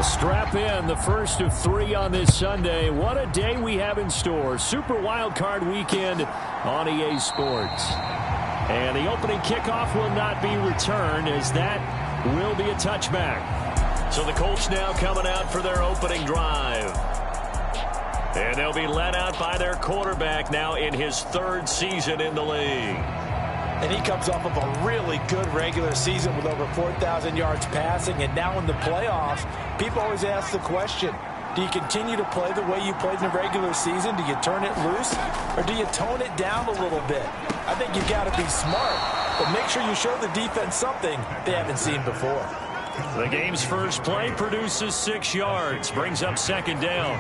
Strap in, the first of 3 on this Sunday. What a day we have in store. Super Wild Card Weekend on EA Sports. And the opening kickoff will not be returned, as that will be a touchback. So the Colts now coming out for their opening drive. And they'll be led out by their quarterback now in his 3rd season in the league. And he comes off of a really good regular season with over 4,000 yards passing. And now in the playoffs, people always ask the question, do you continue to play the way you played in the regular season? Do you turn it loose? Or do you tone it down a little bit? I think you've got to be smart, but make sure you show the defense something they haven't seen before. The game's first play produces 6 yards, brings up 2nd down.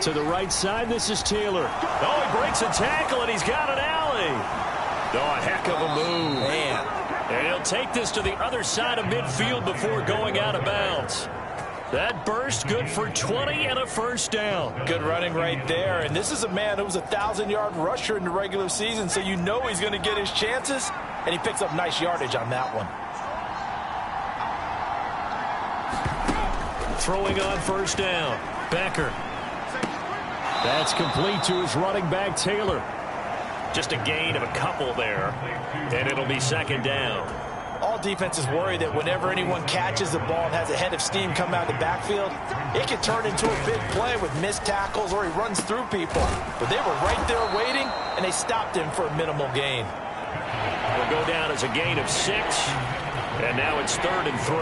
To the right side, this is Taylor. Oh, he breaks a tackle, and he's got an alley. Oh, a heck of a move. Man. And he'll take this to the other side of midfield before going out of bounds. That burst good for 20 and a first down. Good running right there. And this is a man who was a 1,000-yard rusher in the regular season, so you know he's going to get his chances. And he picks up nice yardage on that one. Throwing on first down. Becker. That's complete to his running back, Taylor. Just a gain of a couple there, and it'll be 2nd down. All defenses worry that whenever anyone catches the ball and has a head of steam come out of the backfield, it can turn into a big play with missed tackles or he runs through people. But they were right there waiting, and they stopped him for a minimal gain. Will go down as a gain of 6, and now it's 3rd and 3.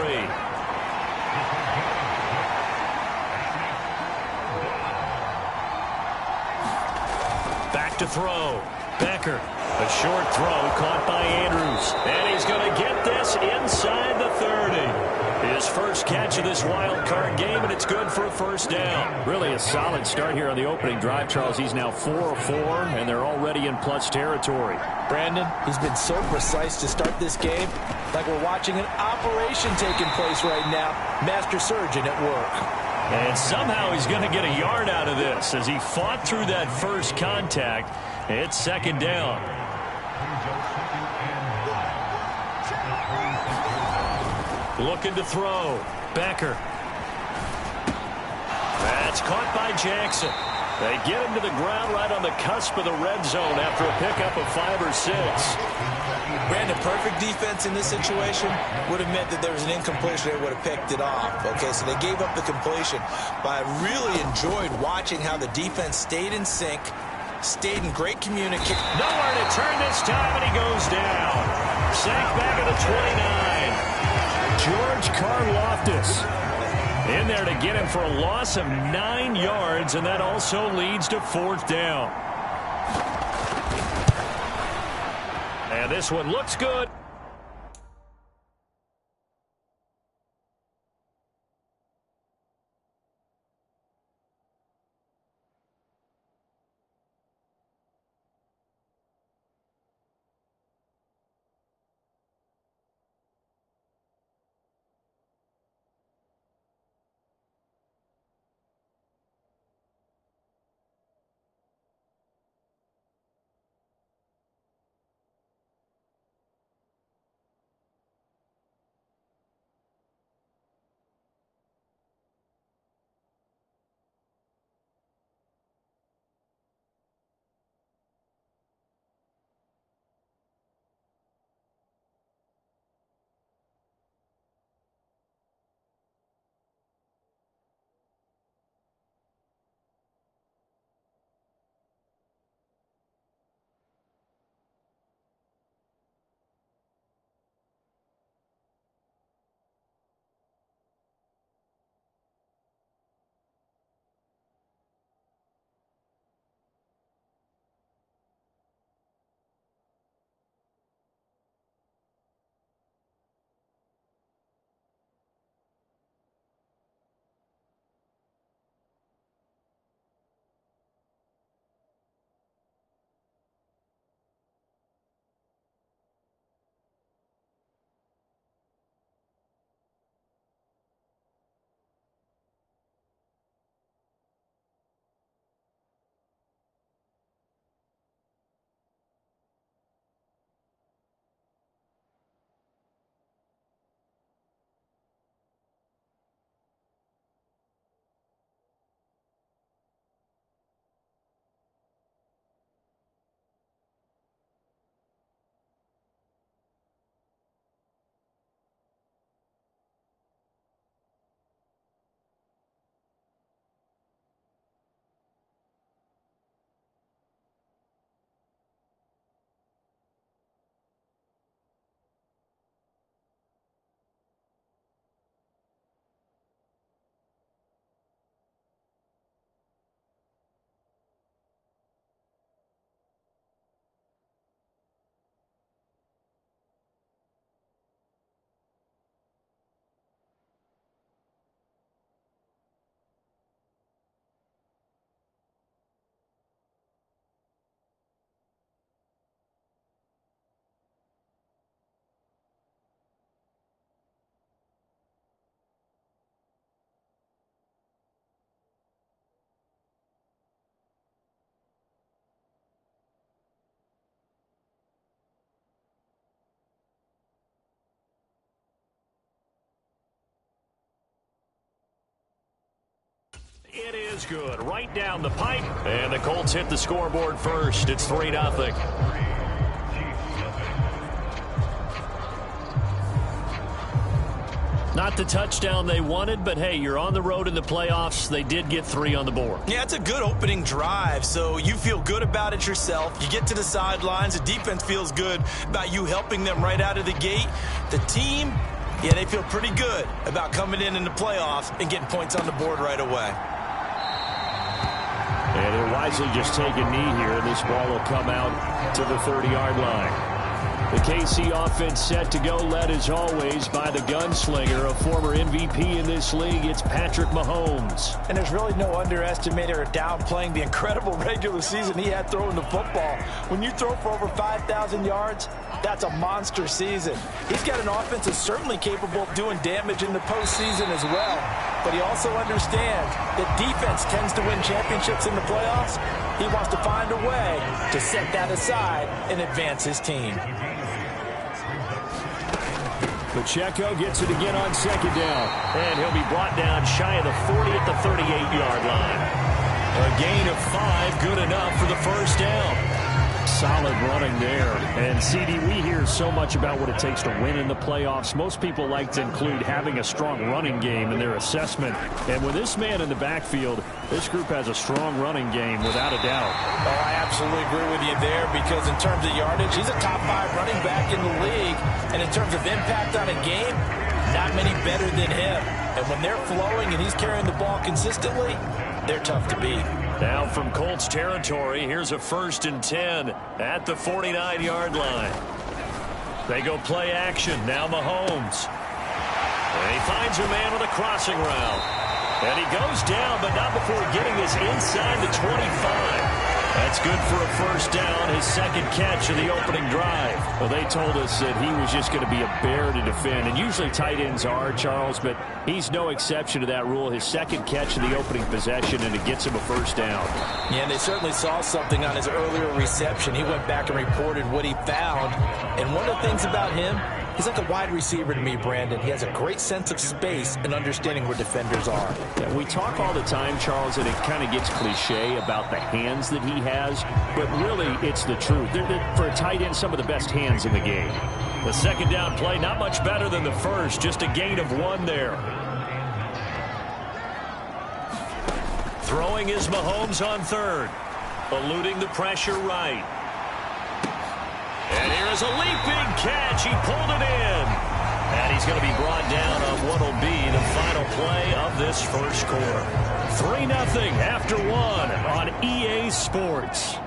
Back to throw. Becker. A short throw caught by Andrews. And he's going to get this inside the 30. His first catch of this wild card game, and it's good for a first down. Really a solid start here on the opening drive, Charles. He's now 4 of 4, and they're already in plus territory. Brandon, he's been so precise to start this game, like we're watching an operation taking place right now. Master surgeon at work. And somehow he's going to get a yard out of this as he fought through that first contact. It's 2nd down. Looking to throw. Becker. That's caught by Jackson. They get him to the ground right on the cusp of the red zone after a pickup of 5 or 6. Brandon, perfect defense in this situation would have meant that there was an incompletion. They would have picked it off. Okay, so they gave up the completion. But I really enjoyed watching how the defense stayed in sync, stayed in great communication. Nowhere to turn this time, and he goes down. Sacked back at the 29. George Karlaftis in there to get him for a loss of 9 yards, and that also leads to 4th down. And this one looks good. It is good. Right down the pipe. And the Colts hit the scoreboard first. It's 3-0. Not the touchdown they wanted, but hey, you're on the road in the playoffs. They did get 3 on the board. Yeah, it's a good opening drive, so you feel good about it yourself. You get to the sidelines. The defense feels good about you helping them right out of the gate. The team, yeah, they feel pretty good about coming in the playoffs and getting points on the board right away. And he'll wisely just take a knee here, and this ball will come out to the 30-yard line. The KC offense set to go, led as always by the gunslinger, a former MVP in this league. It's Patrick Mahomes. And there's really no underestimating or downplaying the incredible regular season he had throwing the football. When you throw for over 5,000 yards, that's a monster season. He's got an offense that's certainly capable of doing damage in the postseason as well. But he also understands that defense tends to win championships in the playoffs. He wants to find a way to set that aside and advance his team. Pacheco gets it again on second down. And he'll be brought down shy of the 40 at the 38-yard line. A gain of 5, good enough for the first down. Solid running there. And, CD, we hear so much about what it takes to win in the playoffs. Most people like to include having a strong running game in their assessment. And with this man in the backfield, this group has a strong running game without a doubt. Oh, I absolutely agree with you there because in terms of yardage, he's a top 5 running back in the league. And in terms of impact on a game, not many better than him. And when they're flowing and he's carrying the ball consistently, they're tough to beat. Now from Colts territory, here's a 1st and 10 at the 49-yard line. They go play action. Now Mahomes. And he finds a man on a crossing route. And he goes down, but not before getting this inside the 25. That's good for a first down, his second catch of the opening drive. Well, they told us that he was just going to be a bear to defend, and usually tight ends are, Charles, but he's no exception to that rule. His second catch of the opening possession, and it gets him a first down. Yeah, and they certainly saw something on his earlier reception. He went back and reported what he found, and one of the things about him, he's like a wide receiver to me, Brandon. He has a great sense of space and understanding where defenders are. Yeah, we talk all the time, Charles, and it kind of gets cliche about the hands that he has, but really it's the truth. They're, for a tight end, some of the best hands in the game. The second down play, not much better than the first, just a gain of 1 there. Throwing is Mahomes on third, eluding the pressure right. And here is a leaping catch. He pulled it in. And he's going to be brought down on what will be the final play of this first quarter. 3-0 after 1 on EA Sports.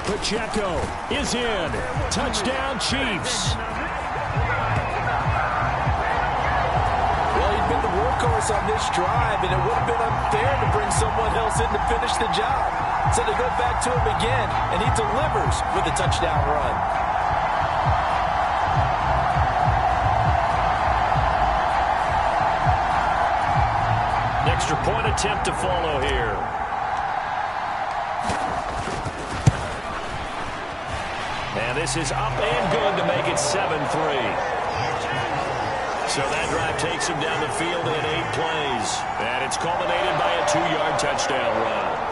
Pacheco is in. Touchdown, Chiefs. Well, he'd been the workhorse on this drive, and it would have been unfair to bring someone else in to finish the job. So they go back to him again, and he delivers with a touchdown run. An extra point attempt to follow here. And this is up and good to make it 7-3. So that drive takes him down the field in 8 plays. And it's culminated by a 2-yard touchdown run.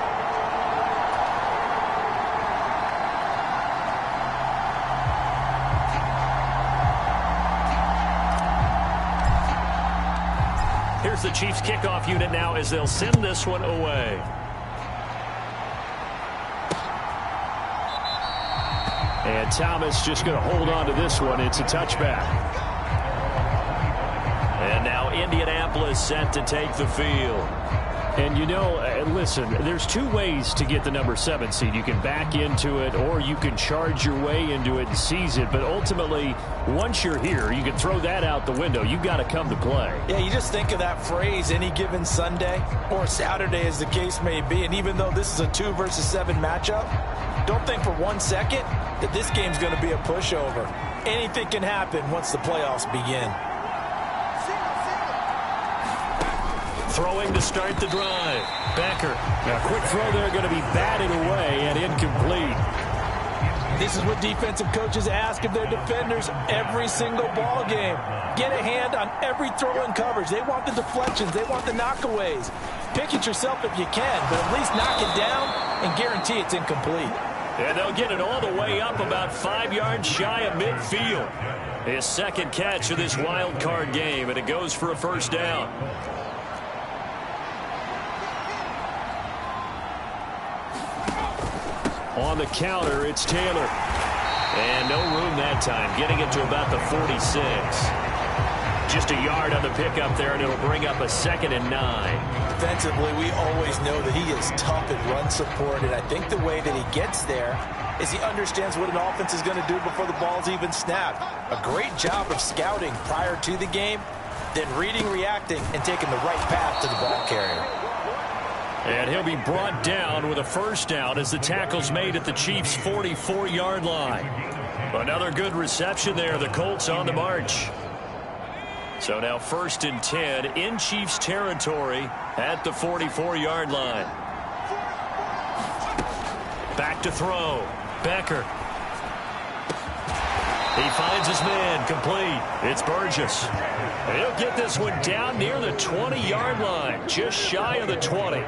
Here's the Chiefs kickoff unit now as they'll send this one away. And Thomas just going to hold on to this one. It's a touchback. And now Indianapolis set to take the field. And, you know, listen, there's 2 ways to get the number 7 seed. You can back into it or you can charge your way into it and seize it. But ultimately, once you're here, you can throw that out the window. You've got to come to play. Yeah, you just think of that phrase, any given Sunday or Saturday as the case may be. And even though this is a 2 versus 7 matchup, don't think for 1 second that this game's going to be a pushover. Anything can happen once the playoffs begin. Throwing to start the drive. Becker. A quick throw there going to be batted away and incomplete. This is what defensive coaches ask of their defenders every single ball game. Get a hand on every throw in coverage. They want the deflections. They want the knockaways. Pick it yourself if you can, but at least knock it down and guarantee it's incomplete. And they'll get it all the way up about 5 yards shy of midfield. His second catch of this wild card game, and it goes for a first down. On the counter, it's Taylor. And no room that time, getting it to about the 46. Just a yard on the pickup there, and it'll bring up a 2nd and 9. Defensively, we always know that he is tough at run support, and I think the way that he gets there is he understands what an offense is going to do before the ball's even snapped. A great job of scouting prior to the game, then reading, reacting, and taking the right path to the ball carrier. And he'll be brought down with a first down as the tackle's made at the Chiefs' 44-yard line. Another good reception there. The Colts on the march. So now 1st and 10 in Chiefs territory at the 44-yard line. Back to throw. Becker. He finds his man, complete. It's Burgess. He'll get this one down near the 20-yard line, just shy of the 20.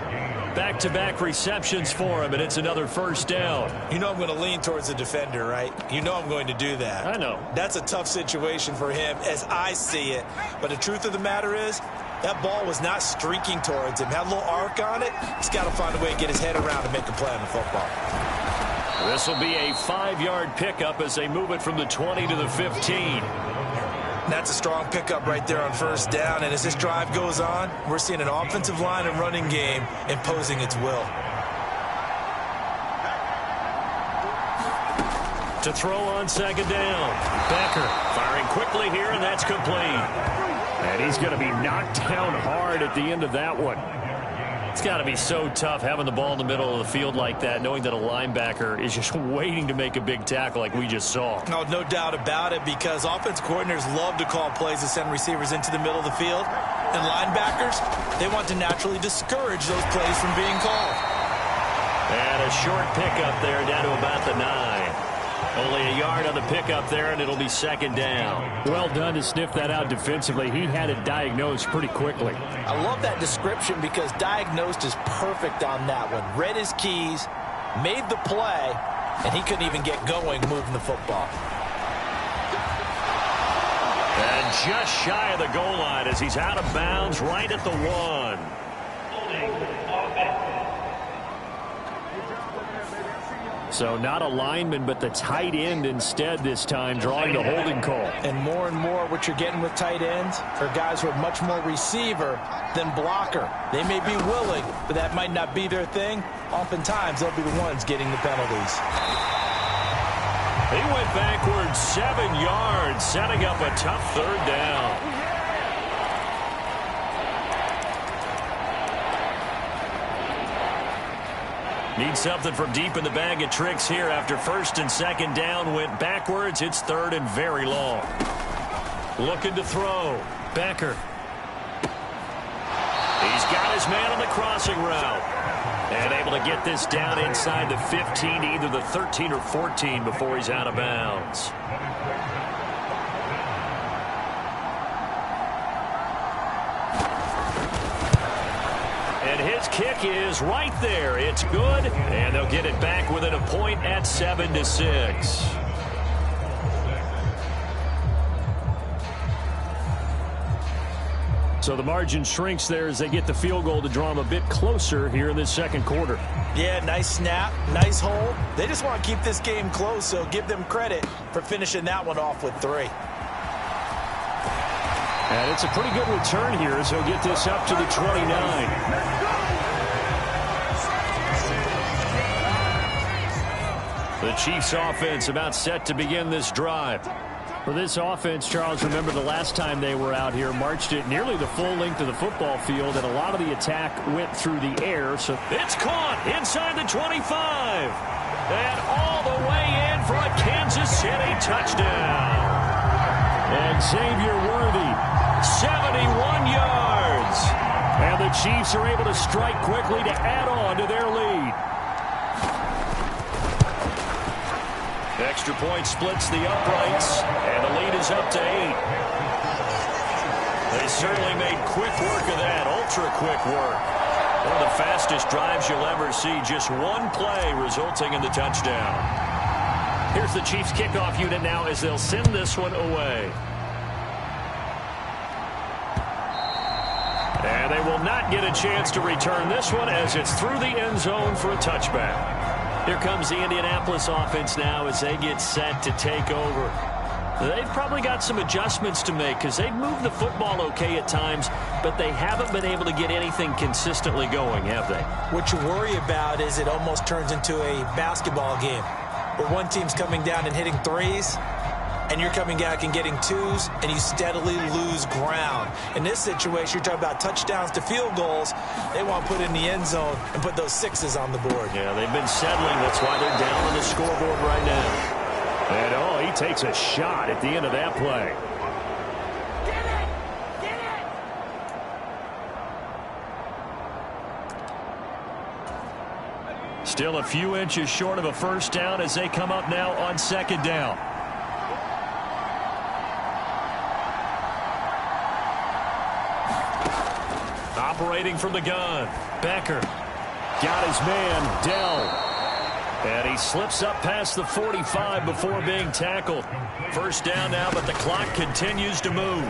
Back-to-back receptions for him, and it's another first down. You know I'm going to lean towards the defender, right? You know I'm going to do that. I know. That's a tough situation for him as I see it. But the truth of the matter is, that ball was not streaking towards him. Had a little arc on it. He's got to find a way to get his head around and make a play on the football. This will be a 5-yard pickup as they move it from the 20 to the 15. That's a strong pickup right there on first down. And as this drive goes on, we're seeing an offensive line and running game imposing its will. To throw on 2nd down. Becker firing quickly here, and that's complete. And he's going to be knocked down hard at the end of that one. It's got to be so tough having the ball in the middle of the field like that, knowing that a linebacker is just waiting to make a big tackle like we just saw. No doubt about it, because offense coordinators love to call plays to send receivers into the middle of the field. And linebackers, they want to naturally discourage those plays from being called. And a short pickup there down to about the 9. Only a yard on the pickup there, and it'll be 2nd down. Well done to sniff that out defensively. He had it diagnosed pretty quickly. I love that description because diagnosed is perfect on that one. Read his keys, made the play, and he couldn't even get going moving the football. And just shy of the goal line as he's out of bounds right at the 1. So not a lineman, but the tight end instead this time, drawing the holding call. And more what you're getting with tight ends are guys who are much more receiver than blocker. They may be willing, but that might not be their thing. Oftentimes, they'll be the ones getting the penalties. He went backwards 7 yards, setting up a tough 3rd down. Need something from deep in the bag of tricks here after 1st and 2nd down. Went backwards. It's 3rd and very long. Looking to throw. Becker. He's got his man on the crossing route. And able to get this down inside the 15 to either the 13 or 14 before he's out of bounds. And his kick is right there. It's good, and they'll get it back within a point at 7-6. So the margin shrinks there as they get the field goal to draw them a bit closer here in this 2nd quarter. Yeah, nice snap, nice hold. They just want to keep this game close, so give them credit for finishing that one off with 3. And it's a pretty good return here as he'll get this up to the 29. The Chiefs offense about set to begin this drive. For this offense, Charles, remember the last time they were out here, marched it nearly the full length of the football field, and a lot of the attack went through the air. So it's caught inside the 25. And all the way in for a Kansas City touchdown. And Xavier Worthy, 71 yards. And the Chiefs are able to strike quickly to add on to their lead. Extra point splits the uprights, and the lead is up to 8. They certainly made quick work of that, ultra-quick work. One of the fastest drives you'll ever see, just one play resulting in the touchdown. Here's the Chiefs kickoff unit now as they'll send this one away. And they will not get a chance to return this one as it's through the end zone for a touchback. Here comes the Indianapolis offense now as they get set to take over. They've probably got some adjustments to make because they've moved the football okay at times, but they haven't been able to get anything consistently going, have they? What you worry about is it almost turns into a basketball game where one team's coming down and hitting threes, and you're coming back and getting twos, and you steadily lose ground. In this situation, you're talking about touchdowns to field goals. They want to put in the end zone and put those sixes on the board. Yeah, they've been settling. That's why they're down on the scoreboard right now. And, oh, he takes a shot at the end of that play. Still a few inches short of a first down as they come up now on second down. Operating from the gun, Becker got his man, Dell. And he slips up past the 45 before being tackled. First down now, but the clock continues to move.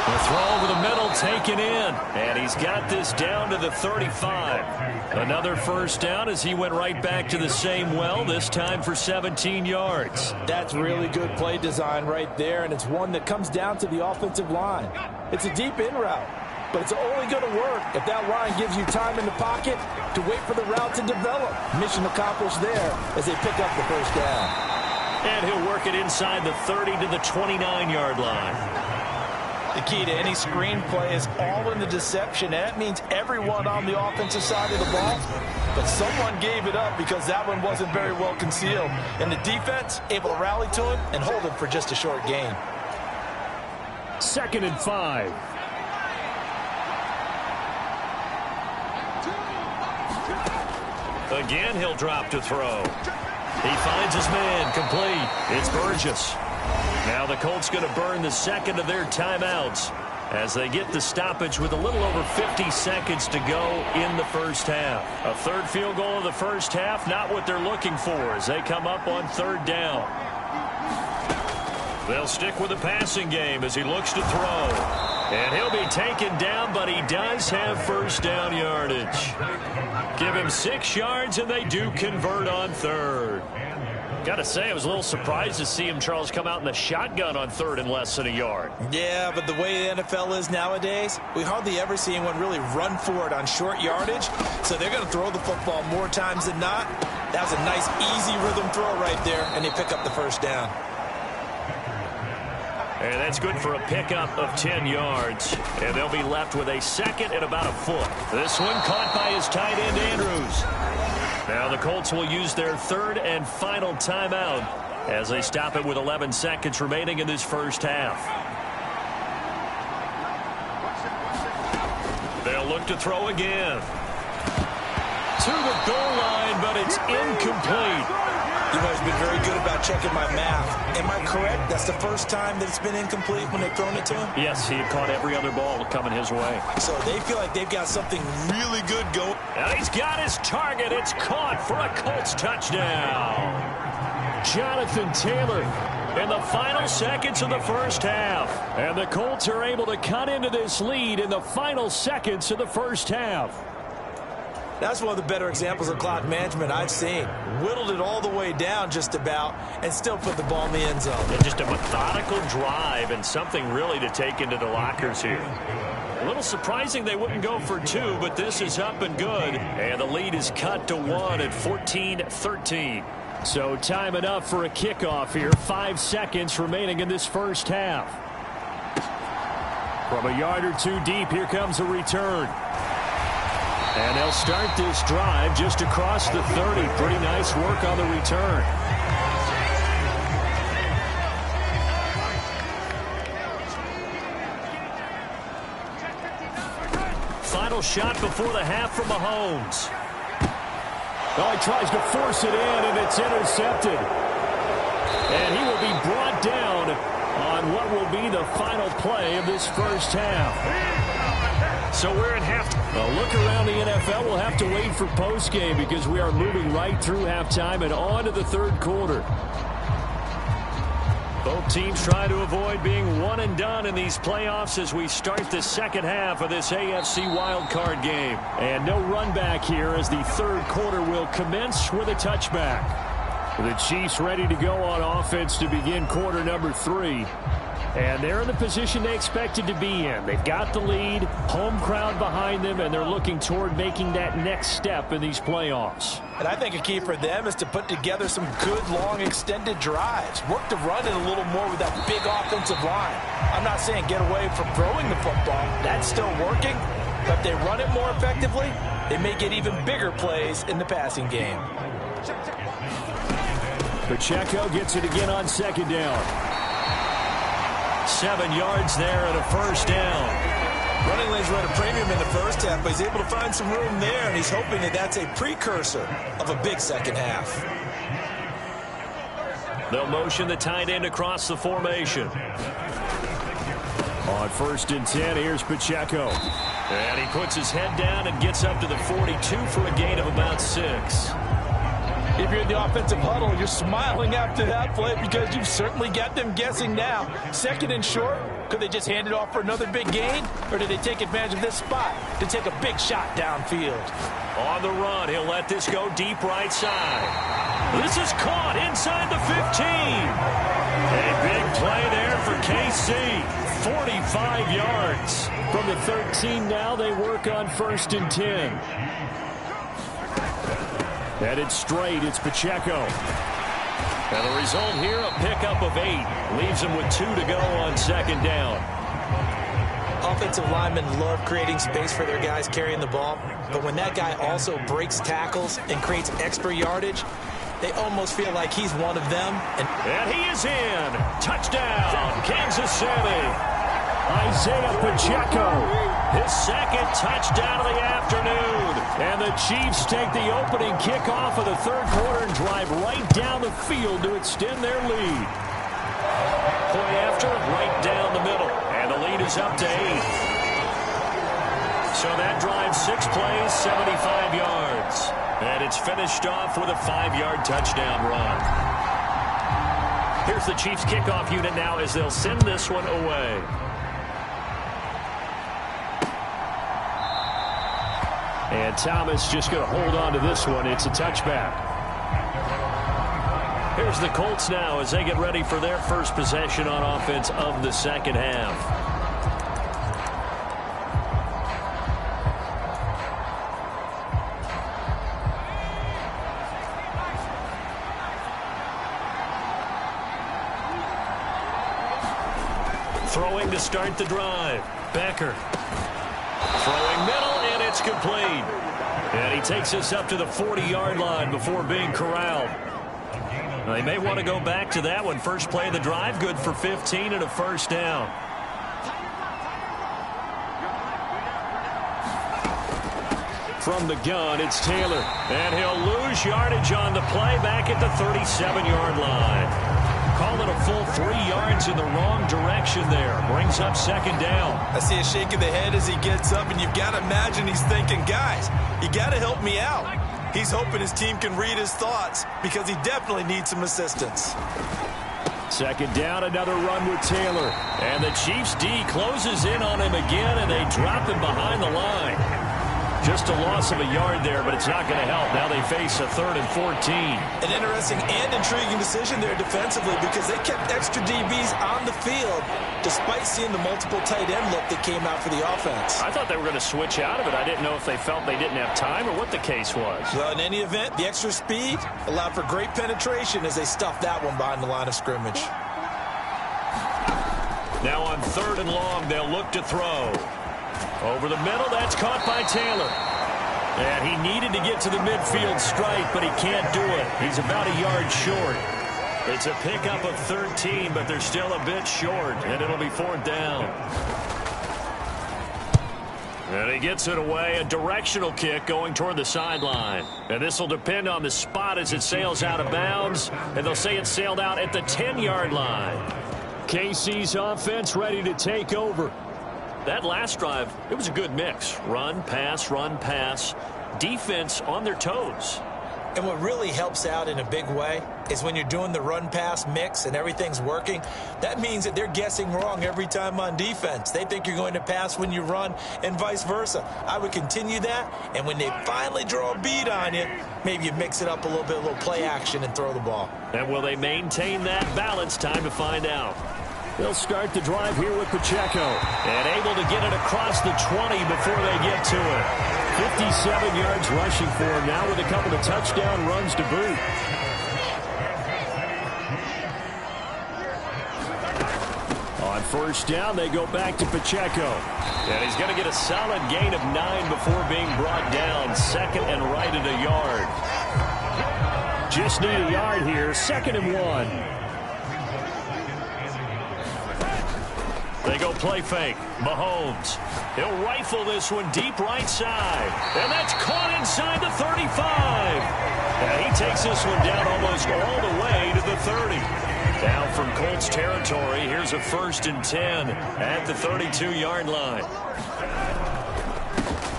The throw over the middle taken in, and he's got this down to the 35. Another first down as he went right back to the same well, this time for 17 yards. That's really good play design right there, and it's one that comes down to the offensive line. It's a deep in route, but it's only going to work if that line gives you time in the pocket to wait for the route to develop. Mission accomplished there as they pick up the first down. And he'll work it inside the 30 to the 29-yard line. The key to any screen play is all in the deception. That means everyone on the offensive side of the ball, but someone gave it up because that one wasn't very well concealed. And the defense able to rally to him and hold him for just a short gain. 2nd and 5. Again, he'll drop to throw. He finds his man, complete. It's Burgess. Now the Colts going to burn the second of their timeouts as they get the stoppage with a little over 50 seconds to go in the first half. A third field goal of the first half, not what they're looking for as they come up on third down. They'll stick with the passing game as he looks to throw. And he'll be taken down, but he does have first down yardage. Give him 6 yards, and they do convert on third. Got to say, I was a little surprised to see him, Charles, come out in the shotgun on third and less than a yard. Yeah, but the way the NFL is nowadays, we hardly ever see anyone really run for it on short yardage. So they're going to throw the football more times than not. That was a nice, easy rhythm throw right there, and they pick up the first down. And that's good for a pickup of 10 yards. And they'll be left with a second and about a foot. This one caught by his tight end, Andrews. Now the Colts will use their third and final timeout as they stop it with 11 seconds remaining in this first half. They'll look to throw again. To the goal line, but it's incomplete. You know, he's been very good about checking my math. Am I correct? That's the first time that it's been incomplete when they've thrown it to him? Yes, he had caught every other ball coming his way. So they feel like they've got something really good going. Now he's got his target. It's caught for a Colts touchdown. Jonathan Taylor in the final seconds of the first half. And the Colts are able to cut into this lead in the final seconds of the first half. That's one of the better examples of clock management I've seen. Whittled it all the way down just about and still put the ball in the end zone. And just a methodical drive and something really to take into the lockers here. A little surprising they wouldn't go for 2, but this is up and good. And the lead is cut to 1 at 14-13. So time enough for a kickoff here. 5 seconds remaining in this first half. From a yard or 2 deep, here comes a return. And they'll start this drive just across the 30. Pretty nice work on the return. Final shot before the half from Mahomes. Oh, he tries to force it in, and it's intercepted. And he will be brought down on what will be the final play of this first half. So we're at halftime. A look around the NFL. We'll have to wait for postgame because we are moving right through halftime and on to the third quarter. Both teams try to avoid being one and done in these playoffs as we start the second half of this AFC wildcard game. And no run back here as the third quarter will commence with a touchback. The Chiefs ready to go on offense to begin quarter number 3. And they're in the position they expected to be in. They've got the lead, home crowd behind them, and they're looking toward making that next step in these playoffs. And I think a key for them is to put together some good, long, extended drives. Work to run it a little more with that big offensive line. I'm not saying get away from throwing the football. That's still working. But if they run it more effectively, they may get even bigger plays in the passing game. Pacheco gets it again on second down. 7 yards there and a first down. Running lanes run a premium in the first half, but he's able to find some room there, and he's hoping that that's a precursor of a big second half. They'll motion the tight end across the formation. On 1st and 10, here's Pacheco. And he puts his head down and gets up to the 42 for a gain of about 6. If you're in the offensive huddle, you're smiling after that play because you've certainly got them guessing now. 2nd and short, could they just hand it off for another big gain? Or did they take advantage of this spot to take a big shot downfield? On the run, he'll let this go deep right side. This is caught inside the 15. A big play there for KC. 45 yards. From the 13 now, they work on 1st and 10. Headed straight, it's Pacheco. And the result here, a pickup of 8. Leaves him with 2 to go on 2nd down. Offensive linemen love creating space for their guys carrying the ball. But when that guy also breaks tackles and creates extra yardage, they almost feel like he's one of them. And he is in. Touchdown, Kansas City. Isaiah Pacheco, his 2nd touchdown of the afternoon. And the Chiefs take the opening kickoff of the third quarter and drive right down the field to extend their lead. Point after, right down the middle. And the lead is up to 8. So that drives 6 plays, 75 yards. And it's finished off with a 5-yard touchdown run. Here's the Chiefs kickoff unit now as they'll send this one away. And Thomas just going to hold on to this one. It's a touchback. Here's the Colts now as they get ready for their first possession on offense of the second half. Throwing to start the drive. Becker. Throwing middle. It's complete. And he takes us up to the 40-yard line before being corralled. They may want to go back to that one. First play of the drive, good for 15 and a first down. From the gun, it's Taylor. And he'll lose yardage on the play back at the 37-yard line. Call it a full 3 yards in the wrong direction there. Brings up 2nd down. I see a shake of the head as he gets up, and you've got to imagine he's thinking, guys, you got to help me out. He's hoping his team can read his thoughts because he definitely needs some assistance. 2nd down, another run with Taylor. And the Chiefs D closes in on him again, and they drop him behind the line. Just a loss of a yard there, but it's not going to help. Now they face a 3rd and 14. An interesting and intriguing decision there defensively because they kept extra DBs on the field despite seeing the multiple tight end look that came out for the offense. I thought they were going to switch out of it. I didn't know if they felt they didn't have time or what the case was. Well, in any event, the extra speed allowed for great penetration as they stuffed that one behind the line of scrimmage. Now on 3rd and long, they'll look to throw. Over the middle, that's caught by Taylor. And he needed to get to the midfield stripe, but he can't do it. He's about a yard short. It's a pickup of 13, but they're still a bit short, and it'll be 4th down. And he gets it away, a directional kick going toward the sideline. And this will depend on the spot as it sails out of bounds. And they'll say it sailed out at the 10-yard line. KC's offense ready to take over. That last drive, it was a good mix. Run, pass, defense on their toes. And what really helps out in a big way is when you're doing the run-pass mix and everything's working, that means that they're guessing wrong every time on defense. They think you're going to pass when you run and vice versa. I would continue that, and when they finally draw a beat on you, maybe you mix it up a little bit, a little play action, and throw the ball. And will they maintain that balance? Time to find out. They'll start the drive here with Pacheco. And able to get it across the 20 before they get to it. 57 yards rushing for him now with a couple of touchdown runs to boot. On first down, they go back to Pacheco. And he's going to get a solid gain of 9 before being brought down. Second and right at a yard. Just need a yard here. 2nd and 1. They go play fake. Mahomes. He'll rifle this one deep right side. And that's caught inside the 35. And he takes this one down almost all the way to the 30. Down from Colts territory. Here's a 1st and 10 at the 32-yard line.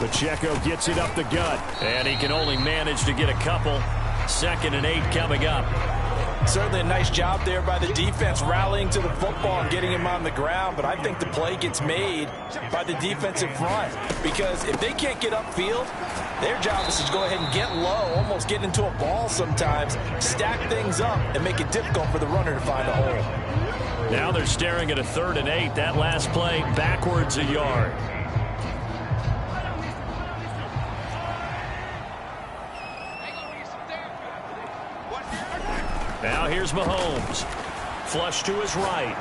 Pacheco gets it up the gut. And he can only manage to get a couple. 2nd and 8 coming up. Certainly a nice job there by the defense rallying to the football and getting him on the ground, but I think the play gets made by the defensive front because if they can't get upfield, their job is to go ahead and get low, almost get into a ball sometimes, stack things up, and make it difficult for the runner to find a hole. Now they're staring at a 3rd and 8. That last play backwards a yard. Now here's Mahomes. Flush to his right.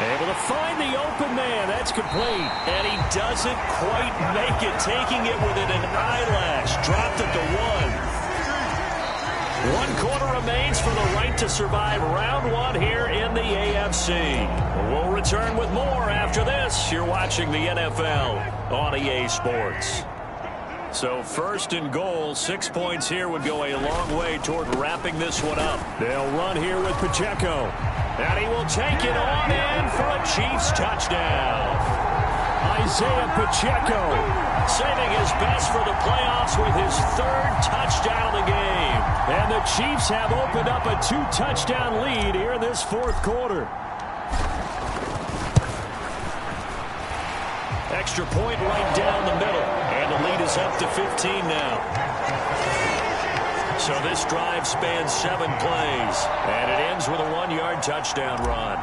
Able to find the open man. That's complete. And he doesn't quite make it. Taking it within an eyelash. Dropped it to 1. 1 quarter remains for the right to survive round 1 here in the AFC. We'll return with more after this. You're watching the NFL on EA Sports. So 1st and goal, 6 points here would go a long way toward wrapping this one up. They'll run here with Pacheco. And he will take it on in for a Chiefs touchdown. Isaiah Pacheco saving his best for the playoffs with his 3rd touchdown of the game. And the Chiefs have opened up a 2-touchdown lead here in this 4th quarter. Extra point right down the middle. And the lead is up to 15 now. So this drive spans 7 plays. And it ends with a 1-yard touchdown run.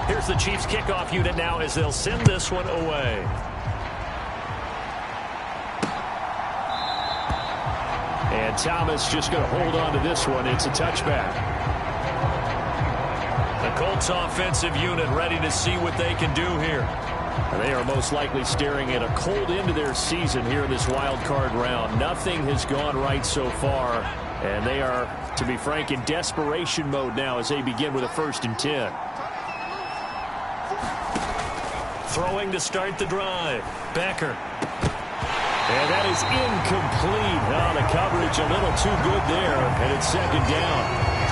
Here's the Chiefs kickoff unit now as they'll send this one away. And Thomas just going to hold on to this one. It's a touchback. The Colts offensive unit ready to see what they can do here. They are most likely staring at a cold end to their season here in this wild card round. Nothing has gone right so far, and they are, to be frank, in desperation mode now as they begin with a 1st and 10. Throwing to start the drive. Becker. And that is incomplete. Oh, the coverage a little too good there, and it's 2nd down.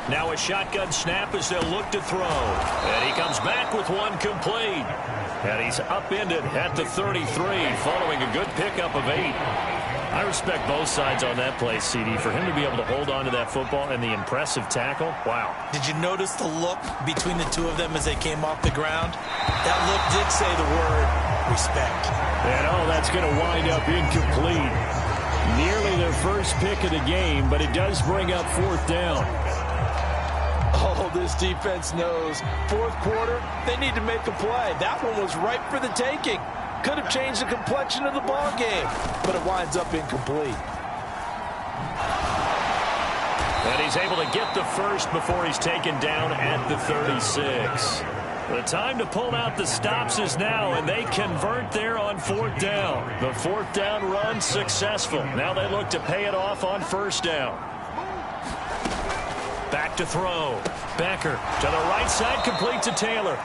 Now a shotgun snap as they'll look to throw. And he comes back with one complete. And he's upended at the 33 following a good pickup of 8. I respect both sides on that play, CD. For him to be able to hold on to that football and the impressive tackle, wow. Did you notice the look between the two of them as they came off the ground? That look did say the word respect. And oh, that's going to wind up incomplete. Nearly their first pick of the game, but it does bring up 4th down. Oh, this defense knows. 4th quarter, they need to make a play. That one was ripe for the taking. Could have changed the complexion of the ball game, but it winds up incomplete. And he's able to get the first before he's taken down at the 36. The time to pull out the stops is now, and they convert there on 4th down. The 4th down run successful. Now they look to pay it off on 1st down. Back to throw. Becker to the right side, complete to Taylor.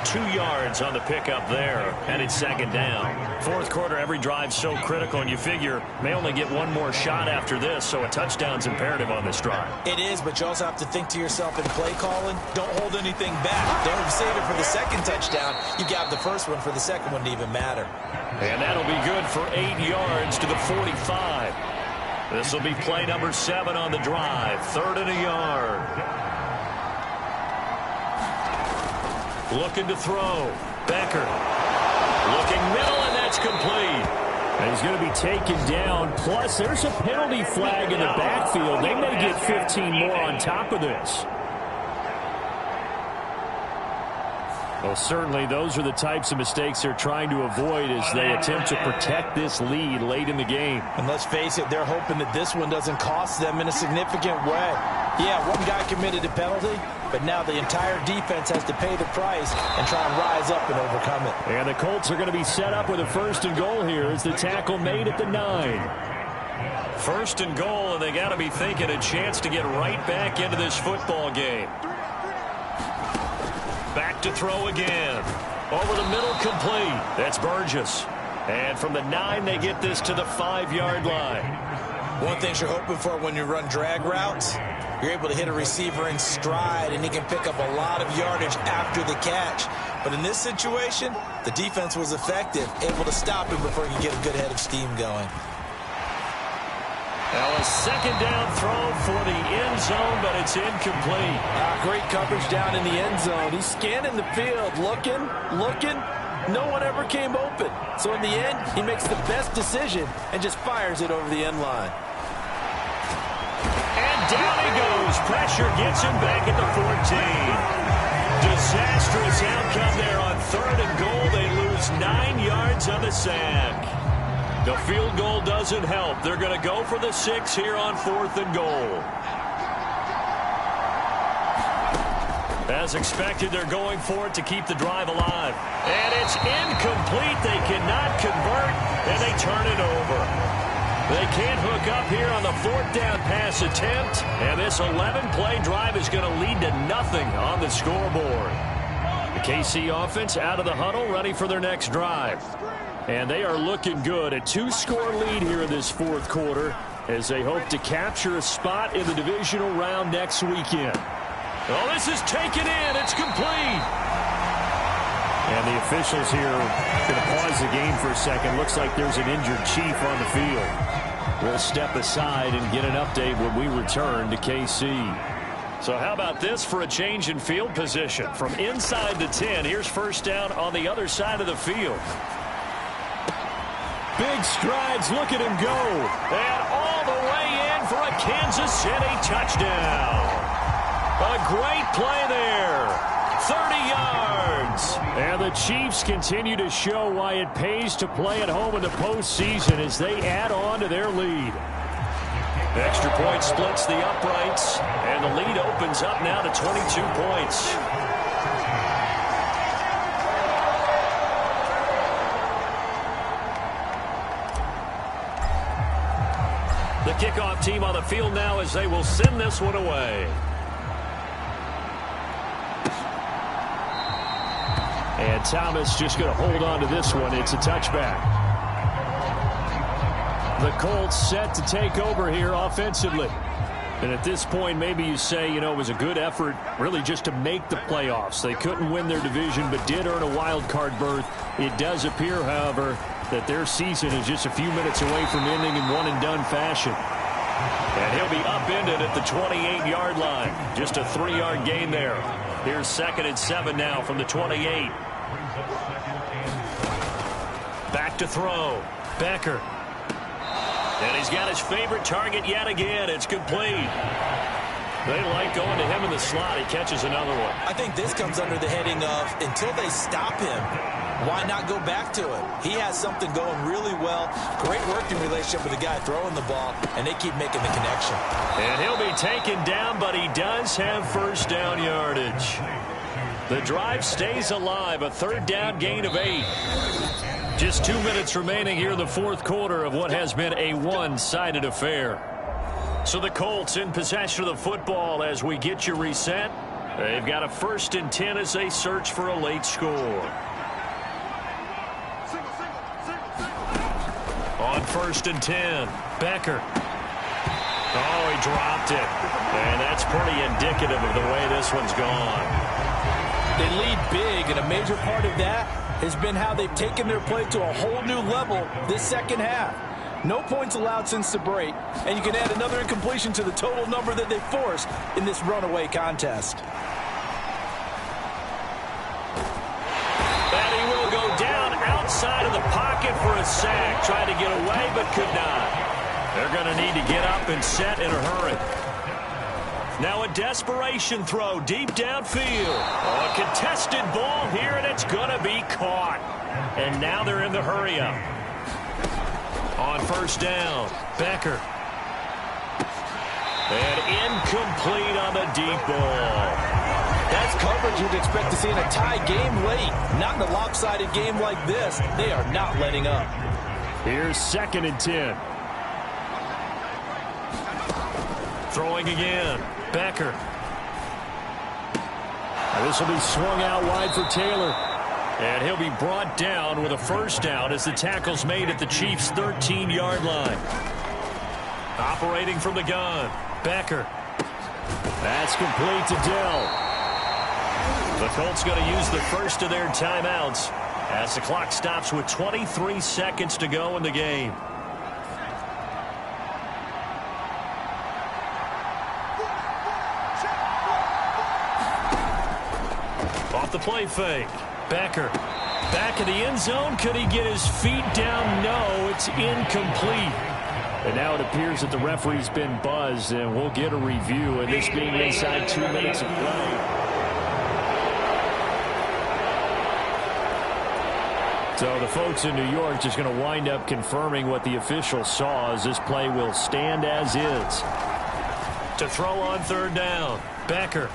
2 yards on the pickup there, and it's 2nd down. 4th quarter, every drive so critical, and you figure may only get one more shot after this, so a touchdown's imperative on this drive. It is, but you also have to think to yourself in play calling, don't hold anything back. Don't save it for the 2nd touchdown. You got the first one for the 2nd one to even matter. And that'll be good for 8 yards to the 45. This will be play number 7 on the drive. 3rd and a yard. Looking to throw. Becker. Looking middle, and that's complete. And he's going to be taken down. Plus, there's a penalty flag in the backfield. They may get 15 more on top of this. Well, certainly those are the types of mistakes they're trying to avoid as they attempt to protect this lead late in the game. And let's face it, they're hoping that this one doesn't cost them in a significant way. Yeah, one guy committed a penalty, but now the entire defense has to pay the price and try and rise up and overcome it. And the Colts are going to be set up with a 1st and goal here as the tackle made at the 9. 1st and goal, and they got to be thinking a chance to get right back into this football game. Back to throw again. Over the middle, complete. That's Burgess. And from the 9, they get this to the 5-yard line. One thing you're hoping for when you run drag routes, you're able to hit a receiver in stride, and he can pick up a lot of yardage after the catch. But in this situation, the defense was effective, able to stop him before he could get a good head of steam going. Now a 2nd down throw for the end zone, but it's incomplete. Great coverage down in the end zone. He's scanning the field, looking. No one ever came open. So in the end, he makes the best decision and just fires it over the end line. And down he goes. Pressure gets him back at the 14. Disastrous outcome there on 3rd and goal. They lose 9 yards on the sack. The field goal doesn't help. They're going to go for the 6 here on 4th and goal. As expected, they're going for it to keep the drive alive. And it's incomplete. They cannot convert, and they turn it over. They can't hook up here on the 4th down pass attempt, and this 11-play drive is going to lead to nothing on the scoreboard. The KC offense out of the huddle, ready for their next drive. And they are looking good. A 2-score lead here in this 4th quarter as they hope to capture a spot in the divisional round next weekend. Oh, this is taken in. It's complete. And the officials here are going to pause the game for a second. Looks like there's an injured Chief on the field. We'll step aside and get an update when we return to KC. So how about this for a change in field position? From inside the 10, here's 1st down on the other side of the field. Big strides. Look at him go. And all the way in for a Kansas City touchdown. A great play there. 30 yards. And the Chiefs continue to show why it pays to play at home in the postseason as they add on to their lead. Extra point splits the uprights, and the lead opens up now to 22 points. The kickoff team on the field now as they will send this one away. And Thomas just going to hold on to this one. It's a touchback. The Colts set to take over here offensively. And at this point, maybe you say, you know, it was a good effort really just to make the playoffs. They couldn't win their division but did earn a wild card berth. It does appear, however, that their season is just a few minutes away from ending in one-and-done fashion. And he'll be upended at the 28-yard line. Just a 3-yard gain there. Here's 2nd and 7 now from the 28. Back to throw. Becker. And he's got his favorite target yet again. It's complete. They like going to him in the slot. He catches another one. I think this comes under the heading of until they stop him, why not go back to it? He has something going really well. Great working relationship with the guy throwing the ball, and they keep making the connection. And he'll be taken down, but he does have first down yardage. The drive stays alive, a third down gain of 8. Just 2 minutes remaining here in the fourth quarter of what has been a one-sided affair. So the Colts in possession of the football as we get you reset. They've got a 1st and 10 as they search for a late score. On 1st and 10, Becker. Oh, he dropped it. And that's pretty indicative of the way this one's gone. They lead big, and a major part of that has been how they've taken their play to a whole new level this second half. No points allowed since the break, and you can add another incompletion to the total number that they forced in this runaway contest. And he will go down outside of the pocket for a sack. Tried to get away, but could not. They're going to need to get up and set in a hurry. Now a desperation throw deep downfield. Oh, a contested ball here, and it's going to be caught. And now they're in the hurry-up. On 1st down, Becker. And incomplete on the deep ball. That's coverage you'd expect to see in a tie game late. Not in a lopsided game like this. They are not letting up. Here's 2nd and 10. Throwing again, Becker. Now this will be swung out wide for Taylor. And he'll be brought down with a 1st down as the tackle's made at the Chiefs' 13-yard line. Operating from the gun, Becker. That's complete to Dell. The Colts going to use the first of their timeouts as the clock stops with 23 seconds to go in the game. Off the play fake. Becker back in the end zone. Could he get his feet down? No, it's incomplete. And now it appears that the referee's been buzzed, and we'll get a review, and this being inside 2 minutes of play. So the folks in New York just going to wind up confirming what the official saw, as this play will stand as is. To throw on 3rd down, Becker.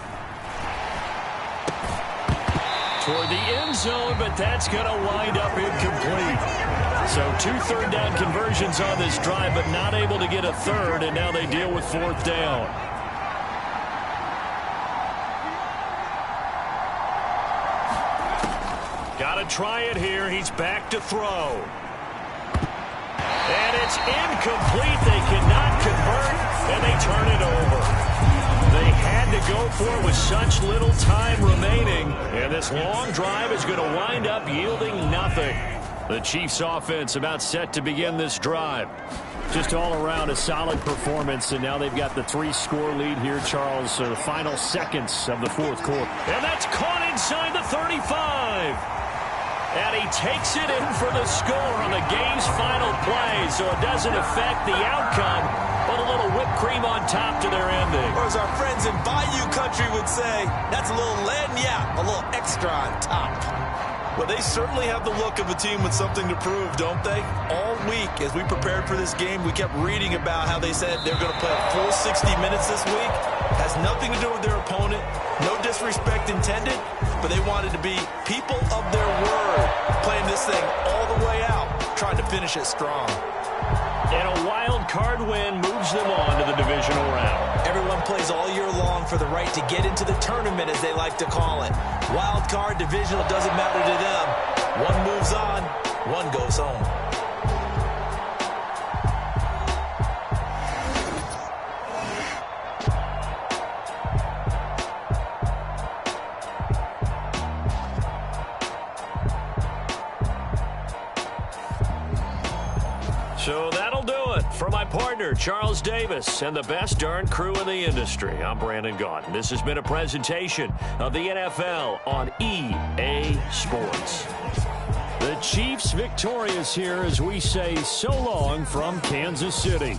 Toward the end zone, but that's going to wind up incomplete. So 2 third down conversions on this drive, but not able to get a third, and now they deal with 4th down. Got to try it here. He's back to throw. And it's incomplete. They cannot convert, and they turn it over. They had to go for it with such little time remaining, and this long drive is going to wind up yielding nothing. The Chiefs offense about set to begin this drive. Just all around a solid performance, and now they've got the 3-score lead here, Charles. So the final seconds of the fourth quarter. And that's caught inside the 35. And he takes it in for the score on the game's final play, so it doesn't affect the outcome, but a little whipped cream on top to their ending. Or as our friends in Bayou Country would say, that's a little lagniappe, a little extra on top. Well, they certainly have the look of a team with something to prove, don't they? All week, as we prepared for this game, we kept reading about how they said they're going to play a full 60 minutes this week. Has nothing to do with their opponent. No disrespect intended, but they wanted to be people of their word, playing this thing all the way out, trying to finish it strong. And a wild card win moves them on to the divisional round. Everyone plays all year long for the right to get into the tournament, as they like to call it. Wild card, divisional, doesn't matter to them. One moves on, one goes home. So that'll do it for my partner, Charles Davis, and the best darn crew in the industry. I'm Brandon Gaudin. This has been a presentation of the NFL on EA Sports. The Chiefs victorious here as we say so long from Kansas City.